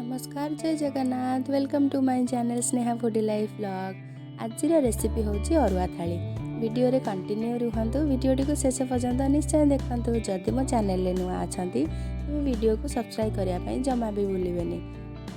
नमस्कार जय Jagannath welcome to my channel Sneha foodie life vlog. आज रेसिपी होची अरुआ थाली। वीडियो रे कंटिन्यू रुहंतु, वीडियोटी को शेष पर्यंत निश्चय देखंतु। जदि मो चैनल रे नुआ अछंती तो वीडियो को सब्सक्राइब करिया पई जमा भी भूलिबेनी।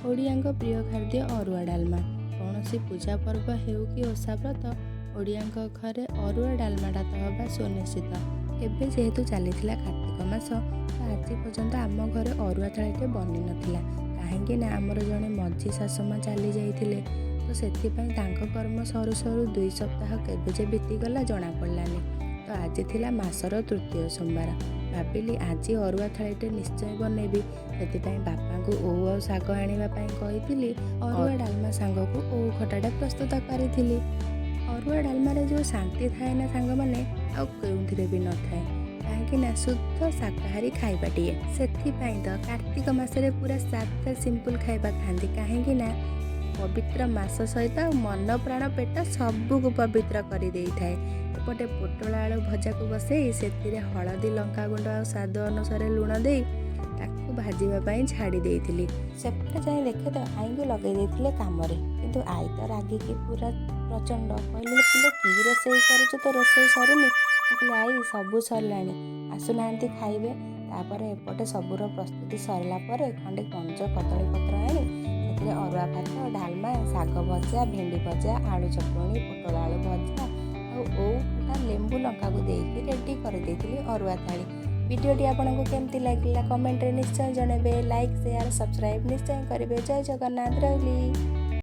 ओडियांक प्रिय खाद्य अरुआ डालमा। कौनसी पूजा पर्व हेउ कि ओषा व्रत ओडियांक घरे अरुआ डालमाटा तो हवा सुनिश्चित। एबे जेहेतु चलीथिला कार्तिक मास तो आज पर्यंत आम घरे अरुआ थालीटे बनी नथिला। कहीं आमर जड़े मझी शाशुमा चली जाइए तो से कर्म सरू सरू 2 सप्ताह केवे बीतीगला जना पड़ानी। तो आज थिला मासर तृतीय सोमवार। भाविली आज अरुआ थालीटे निश्चय बनैबी। से बापा को ओऊ और शाग आने कही अरुआ डालमा सांग को ओऊ खटाटा प्रस्तुत करी। अरुआ डालमार जो शांति थाए ना सांग मैंने आउे भी न थाए कहीं शुद्ध शाकाहारी खाइबाटे से तो कार्तिक मासरे पूरा सादा सिंपल खाइबा खाती कहीं पवित्र मास सहित मन प्राण पेट सबको पवित्र कर दे थाए। एपटे पोटल आलू भजा को बसई से हलदी लंका गुंड और स्वाद अनुसार लुण दे भाजवाई छाड़ी देती। सेपटे जाए देखे तो आई को लगे कम किंतु आई तो रागिकी पूरा प्रचंड कहले कि रोषे कर तो रोषे सरुनी आई सबू सरला आसुना खाइबे। तापर एपटे सबूर प्रस्तुति सरला खंडे कंज कदली पत्र आनी से अरुआ भात डालमा शाग भजा भेंडी भजा आलू चटणी पोटल आलू भजा और लेंबू लंका को देकी रेडी कर अरुआ थाली। वीडियोटी आपको केमती लगे कमेंट रे निश्चय जनइबे। लाइक शेयर सब्सक्राइब निश्चय करेंगे। जय जगन्नाथ रही।